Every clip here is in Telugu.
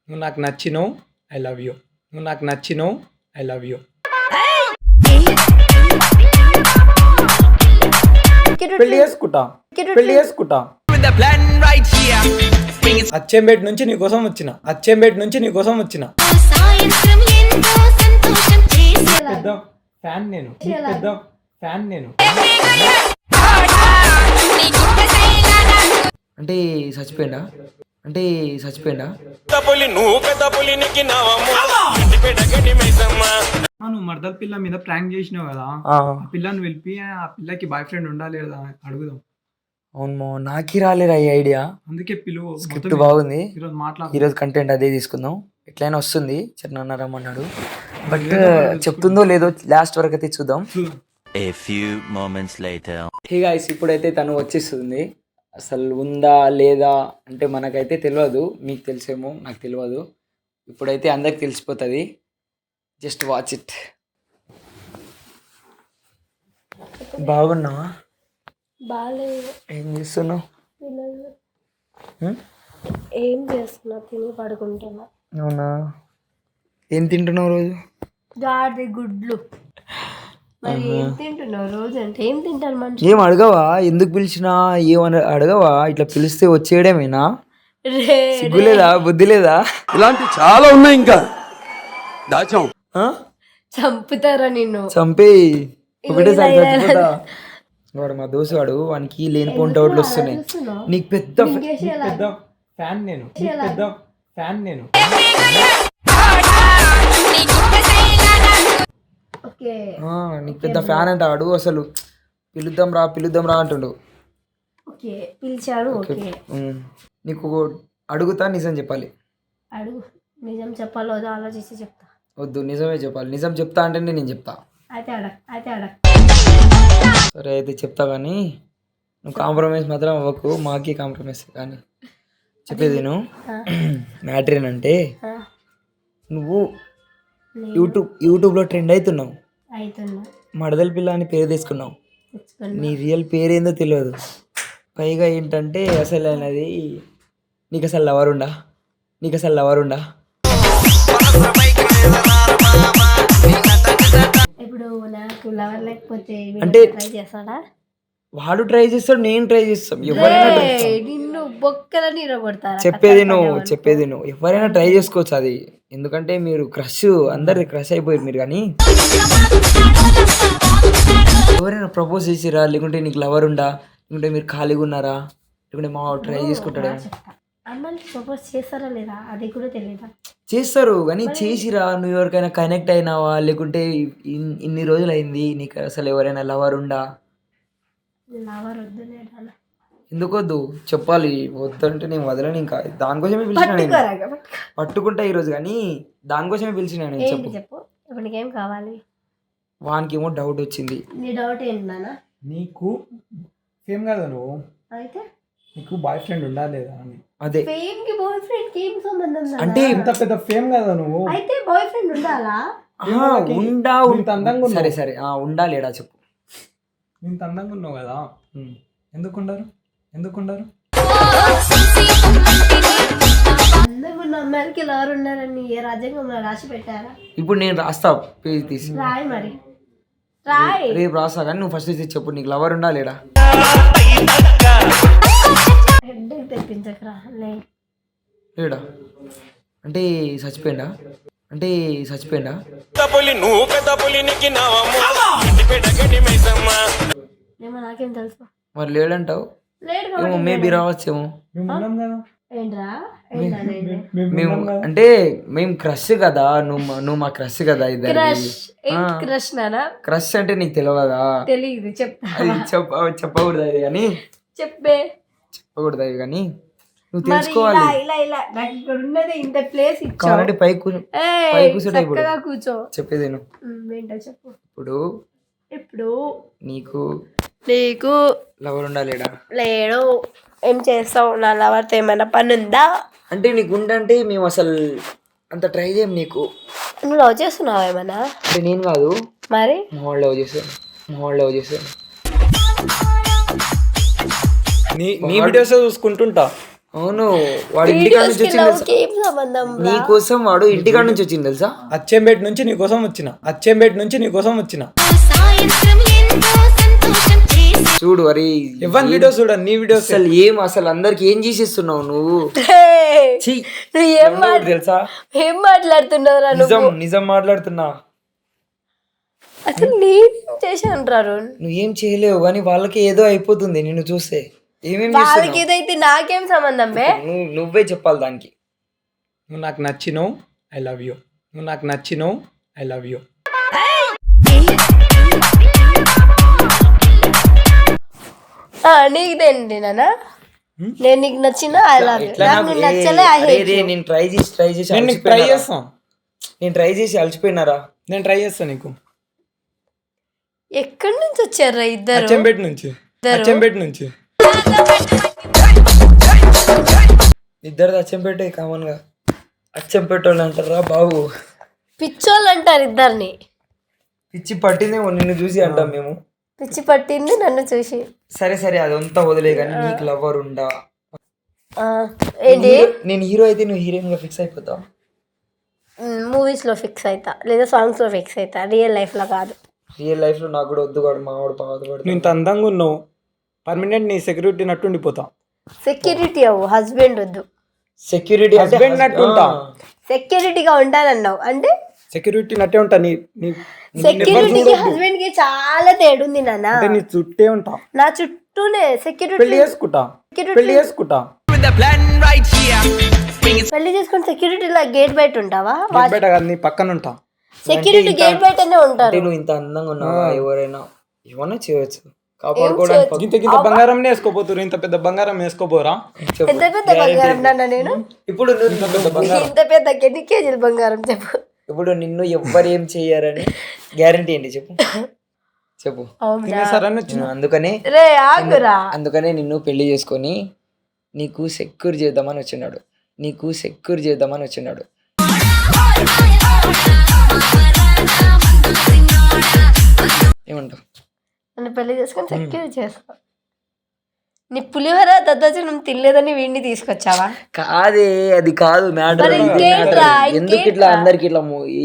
నువ్వు నాకు నచ్చినావు, ఐ లవ్ యూ. నువ్వు నాకు నచ్చినావు, ఐ లవ్ యూ. పెళ్లి చేసుకుంటా, పెళ్లి చేసుకుంటా. అచ్చెంబేట నుంచి నీకోసం వచ్చిన, అచ్చెంబేట నుంచి నీకోసం వచ్చిన. పెద్ద ఫ్యాన్ నేను, పెద్ద ఫ్యాన్ నేను. అంటే చచ్చిపోయిందా, అంటే చచ్చిపోయిందా? నువ్వు మర్దల పిల్ల మీద ప్రాంక్ చేసినావు కదా, ఆ పిల్లని వెళ్ళి ఆ పిల్లకి బాయ్ ఫ్రెండ్ ఉండాలి కదా అడుగుదాం. అవును, నాకి రాలేరా ఈ ఐడియా. అందుకే పిలువు, స్క్రిప్ట్ బాగుంది. ఈరోజు ఈరోజు కంటెంట్ అదే తీసుకుందాం. ఎట్లయినా వస్తుంది, చిన్న రమ్మన్నాడు. బట్ చెప్తుందో లేదో లాస్ట్ వరకు అయితే చూద్దాం. A few moments later. Hey guys, ఇప్పుడైతే తను వచ్చేస్తుంది. అసలు ఉందా లేదా అంటే మనకైతే తెలియదు, మీకు తెలిసేమో, నాకు తెలియదు. ఇప్పుడైతే అందరికి తెలిసిపోతుంది. Just watch it. బాగున్నావా? బాగాలేదు. ఏం చేస్తున్నావు? ఏం చేస్తున్నా, తిని పడుకుంటున్నా. అవునా? ఏం తింటున్నావు రోజు? గాడిద గుడ్లు. మరి ఏం తింటున్నావు రోజు? అంటే ఏం తింటారు మనిషి? ఏం అడగవా? ఎందుకు పిలిచినా ఏమని అడగవా? ఇట్లా పిలిస్తే వచ్చేయడమేనా? సిగ్గు లేదా, బుద్ధి లేదా? ఇలాంటి చాలా ఉన్నాయి, ఇంకా దాచాం. చంపుతారా నిన్ను? చంపేయి, ఒకటేసారి చచ్చిపోతా. వాడు మా దోస్తువాడు, వానికి లేనిపోయిన డౌట్లు వస్తున్నాయి. నీకు పెద్ద ఫ్యాన్ నేను, పెద్ద ఫ్యాన్ నేను. నీకు పెద్ద ఫ్యాన్ అంట వాడు. అసలు పిలుద్దాం రా అంటుండు. పిలిచాడు. నీకు అడుగుతా, నిజం చెప్పాలి. అడుగు. నిజం చెప్పాలి వద్దు ఆలోచిస్తే చెప్తా. వద్దు, నిజమే చెప్పాలి. నిజం చెప్తా అంటే నేను చెప్తా. అయితే అడగ. సరే అయితే చెప్తా, కానీ నువ్వు కాంప్రమైజ్ మాత్రం అవ్వకు. మాకి కాంప్రమైజ్. కానీ చెప్పేది నువ్వు మ్యాటర్ ఏంటంటే, నువ్వు యూట్యూబ్లో ట్రెండ్ అవుతున్నావు. మడదల పిల్ల అని పేరు తీసుకున్నావు. నీ రియల్ పేరేందో తెలియదు. పైగా ఏంటంటే అసలు అనేది నీకు అసలు లవర్ ఉండా? ఇప్పుడు నాకు లవర్ లేకపోతే అంటే ట్రై చేస్తాడా? వాడు ట్రై చేస్తాడు, నేను ట్రై చేస్తాం. ఎవరైనా నిన్ను బొక్కలని ఇరగొడతారా? చెప్పేది నువ్వు ఎవరైనా ట్రై చేసుకోవచ్చు అది. ఎందుకంటే మీరు క్రష్, అందరి క్రష్ అయిపోయారు మీరు. కానీ ఎవరైనా ప్రపోజ్ చేసిరా, లేకుంటే నీకు లవర్ ఉండా, లేకుంటే మీరు ఖాళీగా ఉన్నారా, లేకుంటే మా ట్రై చేసుకుంటాడా? అమ్మాయిలు ప్రపోజ్ చేస్తారా లేదా అది కూడా తెలియదా? చేస్తారు, కానీ చేసిరా? నువ్వు ఎవరికైనా కనెక్ట్ అయినావా, లేకుంటే ఇన్ని రోజులు అయింది నీకు అసలు ఎవరైనా లవర్ ఉండా? లవర్ వద్దులేదా? ఎందుకు వద్దు చెప్పాలి. వద్దంటే నేను వదలని. ఇంకా దానికోసమే పిలిచిన నేను. పట్టుకుంటా ఈరోజు, కానీ దానికోసమే పిలిచిన నేను. చెప్పు ఇప్పుడు నీకేం కావాలి? వానికి ఏమో డౌట్ వచ్చింది. నీ డౌట్ ఏంటి నాన్న? నీకు ఫేమ్ కదా నువ్వు, అయితే నీకు బాయ్ ఫ్రెండ్ ఉండాలి లేదా అని. అదే ఫేమ్ కి బాయ్ ఫ్రెండ్ కి ఏం సంబంధం? అంటే ఇంత పెద్ద ఫేమ్ కదా నువ్వు, అయితే బాయ్ ఫ్రెండ్ ఉండాలా? సరే ఉండాలేడా చెప్పు. ఇంత అందంగా ఉన్నావు కదా, ఎందుకుండరు? అందమైన అమ్మాయిలకి లవర్ ఉన్నారని ఏ రాజ్యాంగంలో రాసి పెట్టారా? ఇప్పుడు నేను రాస్తా, పేజ్ తీసి రాయి. మరి రాయి. రేపు రాస్తా, కానీ నువ్వు ఫస్ట్ చెప్పు, నీకు లవర్ ఉండా లేడా? హెడ్డేక్ తెప్పించకరా. లేడా? అంటే చచ్చిపోయిందా? ఏమో నాకేం తెలుసు. మరి లేడంటావు. ఏమో మేబీ రావచ్చేమో. ఏంట్రా? మేము అంటే మేము క్రష్ కదా, నువ్వు మా క్రష్ కదా. క్రష్ నానా? క్రష్ అంటే నీకు తెలియదా? తెలియదు. చెప్తా. చెప్పకూడదు అది, కానీ చెప్పకూడదు అది, కానీ నువ్వు తెలుసుకోవాలి. నాకు ఇక్కడ ఉన్నది ఇంత ప్లేస్ కావాలంటే పై కూర్చో. చెప్పేది ఏంటో చెప్పు. ఇప్పుడు నీకు లవర్ ఉండా లేడా? లేడు. ఏం చేస్తావు? నా లవర్తో ఏమైనా పని ఉందా? అంటే నీకు ఉండంటే మేము అసలు అంత ట్రై చేయం. నీకు నువ్వు లవ్ చేస్తున్నావు ఏమన్నా? అంటే నేను కాదు, మరి మా వాళ్ళు లవ్ చేశాను. నీ వీడియోస్ చూసుకుంటుంటా. అవును వాడు ఇంటికాడ నుంచి వచ్చింది తెలుసా? ఏం సంబంధం రా? నీ కోసం వాడు ఇంటికాడ నుంచి వచ్చింది తెలుసా? అచ్చంపేట నుంచి నీ కోసం వచ్చిన, అచ్చంపేట నుంచి నీ కోసం వచ్చిన. చూడు అరే ఎవరి వీడియోస్ చూడండి, నీ వీడియోస్. అసలు అందరికి ఏం చేసేస్తున్నావు నువ్వు? ఏయ్, ఛీ, నువ్వు ఎవరు తెలుసా? ఏం మాట్లాడుతున్నావురా నిజం నువ్వు? నిజం మాట్లాడుతున్నా. అసలు నేను చేశాను రా అరుణ్. నువ్వేం చేయలేవు కానీ వాళ్ళకి ఏదో అయిపోతుంది నిన్ను చూస్తే. ఏమేం వాళ్ళకి ఏదైతే నాకేం సంబంధం బే? నువ్వే చెప్పాలి దానికి. నువ్వు నాకు నచ్చినావు, ఐ లవ్ యూ. నువ్వు నాకు నచ్చినావు, ఐ లవ్ యూ. నీకుదేంటి నానా? నేను నీకు నచ్చిన ఐ లవ్ యూ, ఎట్లా నాకు నాకు- నువ్వు నచ్చలే ఐ అరే హేట్ రే, యూ. నేను ట్రై చేసి నేను నీకు ట్రై చేస్తాను, నేను ట్రై చేసి అలసిపోయినారా? నేను ట్రై చేస్తాను నీకు. ఎక్కడి నుంచి వచ్చారా ఇద్దరు? అచ్చంపేట నుంచి, అచ్చంపేట నుంచి. ఇద్దరు అచ్చంపేట కామన్ గా. అచ్చంపేట వాళ్ళు అంటారా బాబు? పిచ్చోళ్ళు అంటారు ఇద్దరిని. పిచ్చి పట్టిందేమో నిన్ను చూసి అంటాం మేము. పిచ్చి పట్టింది నన్ను చూసి. సరే సరే అదంతా వదిలే కానీ నీకు లవర్ ఉండా? ఏంటి? నేను హీరో అయితే నువ్వు హీరోయిన్ గా ఫిక్స్ అయిపోతావు? మూవీస్ లో ఫిక్స్ అవుతా, లేదా సాంగ్స్ లో ఫిక్స్ అవుతా, రియల్ లైఫ్ లో కాదు. రియల్ లైఫ్ లో నాకు కూడా వద్దు కాడు, మావాడు బాధపడు. నువ్వు ఇంత అందంగా ఉన్నావు, పర్మనెంట్ నీ సెక్యూరిటీ నట్టు ఉండిపోతావు. సెక్యూరిటీ అవ్వు, హస్బెండ్ వద్దు. సెక్యూరిటీ హస్బెండ్ నట్టు ఉంటా, సెక్యూరిటీగా ఉంటానన్నావు అంటే సెక్యూరిటీ నట్టే ఉంటా. నీ నీ సెక్యూరిటీకి హస్బెండ్ కి చాలా తేడుంది నాన్న. అంటే నీ చుట్టే ఉంటా. నా చుట్టూనే సెక్యూరిటీ. పెళ్లి చేసుకుంటా, పెళ్లి చేసుకుంటా. పెళ్లి చేసుకుని సెక్యూరిటీలో గేట్ బయట ఉంటావా? బయట కాదు, నీ పక్కన ఉంటా. సెక్యూరిటీ గేట్ బయటనే ఉంటారు. అంటే నువ్వు ఇంత అందంగా ఉన్నావా? ఎవరైనా ఏమన్నా చేయవచ్చు కాపాడుకోవడానికి. ఇంత ఇంత బంగారం వేసుకోపోతురు, ఇంత పెద్ద బంగారం వేసుకోపోరా? ఎంత పెద్ద బంగారం నాన్న నేను? ఇప్పుడు ఇంత పెద్ద ఎన్ని కేజీలు బంగారం చెప్పు? ఇప్పుడు నిన్ను ఎవ్వరు ఏం చెయ్యారని గ్యారంటీ ఏంటి చెప్పు? చెప్పు. తినేసారని వచ్చిన. అందుకనే రే ఆగురా. అందుకనే నిన్ను పెళ్లి చేసుకొని నీకు సెక్యూర్ చేద్దామని వచ్చినాడు, నీకు సెక్యూర్ చేద్దామని వచ్చినాడు. ఏమంటావు? నన్ను పెళ్లి చేసుకొని సెక్యూర్ చేసుకో. నీ పులిహోర దద్దోజనం తినలేదని వీడిని తీసుకొచ్చావా? కాదే, అది కాదు మ్యాటర్. మరి ఇంకేంట్రా? ఎందుకు ఇట్లా అందరికి ఇట్లా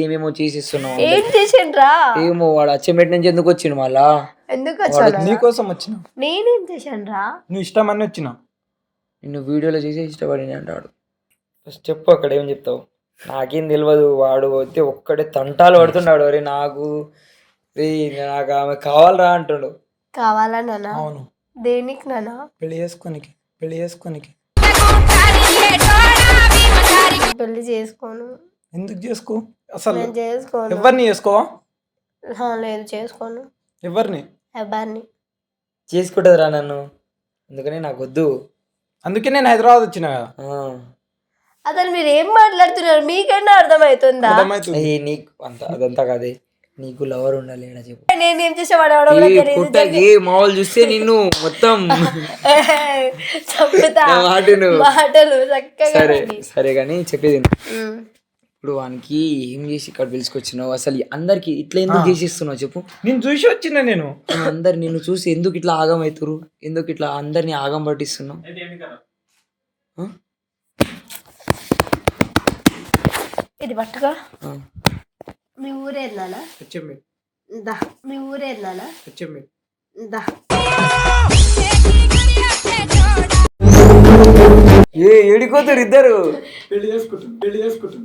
ఏమేమో చేసిస్తున్నావు? ఏం చేసానురా? ఏమో వాడు అచ్చంపేట నుంచి ఎందుకు వచ్చిండు మళ్ళా? ఎందుకు వచ్చాను? నీ కోసం వచ్చిన. నేనేం చేశానురా? నువ్వు ఇష్టమని వచ్చిన. నిన్ను వీడియోలో చూసి ఇష్టపడి అంటాడు. ఫస్ట్ చెప్పు, అక్కడ ఏం చెప్తావు? నాకేం తెలియదు. వాడు అయితే ఒక్కడే తంటాలు పడుతున్నాడు. అరే నాకు నాకు ఆమె కావాలరా అంటాడు. కావాలా నాన్న? అవును. దేనికి నాన్న? పెళ్లి చేసుకోనికి, పెళ్లి చేసుకోనికి. పెళ్లి చేసుకోను. ఎందుకు చేసుకో? అసలు నేను చేసుకోను. ఎవరిని చేసుకోవా? లేదు చేసుకోను. ఎవరిని? ఎవరిని చేసుకుంటుందిరా నన్ను, అందుకని నాకు వద్దు. అందుకే నేను హైదరాబాద్ వచ్చిన కదా. అసలు మీరు ఏం మాట్లాడుతున్నారు? మీకన్నా అర్థమవుతుందా? అర్థమవుతుంది. నీకు అంత అదంతా కాదే, నీకు లవర్ ఉండాలి చెప్పు. నేనేం చేసేవాడు? మామూలు చూస్తే నిన్ను మొత్తం చంపుతా. మాటలు చక్కగా. సరే సరే కానీ చెప్పేది ఇప్పుడు వానికి ఏం చేసి ఇక్కడ పిలుచుకొచ్చినావు? అసలు అందరికి ఇట్లా ఎందుకు చేసిస్తున్నావు చెప్పు? నేను చూసి వచ్చిన. నేను అందరు నిన్ను చూసి ఎందుకు ఇట్లా ఆగం అవుతారు? ఎందుకు ఇట్లా అందరిని ఆగం పట్టిస్తున్నావు? ఇది పట్టుకో. మీ ఊరేందానా? దా. మీ ఊరేందానా? దా. ఏడిపోతారు ఇద్దరు? పెళ్లి చేసుకుంటాం, పెళ్లి చేసుకుంటాం.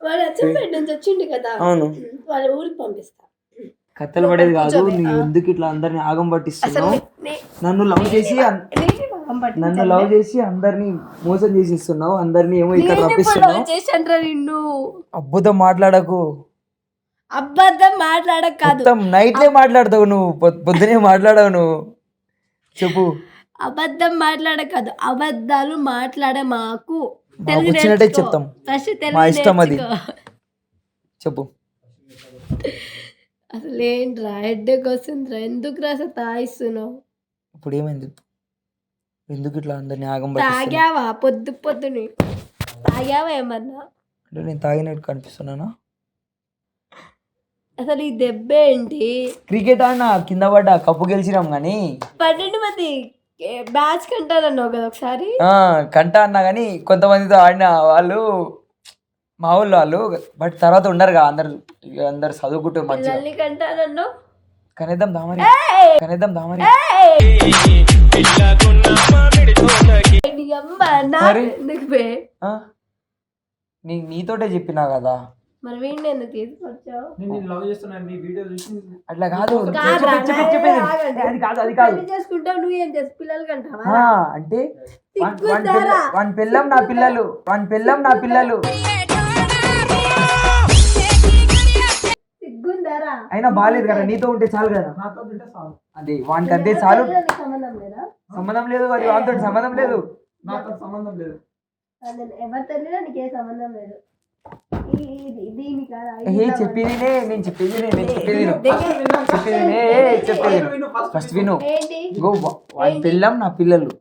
వాడు అచ్చంపేట నుంచి వచ్చిండు కదా. అవును, వాళ్ళ ఊరికి పంపిస్తా. కథలు పడేది కాదు. నువ్వు ఎందుకు ఇట్లా అందరిని ఆగం పట్టిస్తున్నావు? నన్ను లవ్ చేసి అందరిని మోసం చేసిస్తున్నావు. అందరిని ఏమో ఇక్కడ రప్పిస్తున్నావు. చేశాన్రా నిన్ను? అద్భుతం మాట్లాడకు. అబద్ధం మాట్లాడక కాదు, మొత్తం నైట్లే మాట్లాడతావు నువ్వు, పొద్దునే మాట్లాడవు నువ్వు. చెప్పు. అబద్ధం మాట్లాడకాదు, అబద్ధాలు మాట్లాడే మాకు మాకు వచ్చినట్టే చెప్తాం, మా ఇష్టం అది. చెప్పు. అసలు ఏంట్రా హెడ్ఏక్ వస్తుందిరా? ఎందుకు రాసా తాయిస్తున్నావు? ఇప్పుడు ఏమైంది? ఎందుకు ఇట్లా అందరిని ఆగం పట్టిస్తున్నావు? తాగావా? పొద్దుని తాగావా ఏమన్నా? అంటే నేను తాగినట్టు కనిపిస్తున్నానా? అసలు ఈ దెబ్బ ఏంటి? క్రికెట్ ఆడినా కింద పడ్డా, కప్పు గెలిచినాం కానీ 12 మంది బ్యాచ్ కంటానన్నావు కదా ఒకసారి. కంట అన్నా కానీ కొంతమందితో ఆడిన వాళ్ళు మా ఊళ్ళో వాళ్ళు, బట్ తర్వాత ఉండరుగా, అందరు చదువుకుంటూ మంచిగా. పిల్లల్ని కంటానన్నావు. కనేద్దాం దామరి, కనేద్దాం దామరి. నీ అమ్మ నా మరి? ఎందుకు బే? ఆ? నీతోటే చెప్పినా కదా. మరి వీడిని ఎందుకు తీసుకొచ్చావు? నేను లవ్ చేస్తున్నాను నీ వీడియో చూసి అట్లా కాదు, కాదురా, చెప్పేది ఆగండి. అది కాదు, అది కాదు. పెళ్లి చేసుకుంటావు, నువ్వేం చేసి పిల్లలు కంటావా? అంటే సిగ్గుందారా? వాని పెళ్ళం నా పిల్లలు, వాని పెళ్ళం నా పిల్లలు. సిగ్గుందారా? అయినా బాగాలేదు కదా, నీతో ఉంటే చాలు కదా. నాతో ఉంటే చాలు. అది వానికి అంతే చాలు. నీకు సంబంధం లేదా? సంబంధం లేదు, అది వానితో సంబంధం లేదు. నాతో సంబంధం లేదు. ఎవరు తెలియదా నీకే సంబంధం లేదు. దీని కాదా? చెప్పేది నేను చెప్పేది చెప్పేది ఫస్ట్ విను. ఏంటి? వాని పెళ్ళం నా పిల్లలు.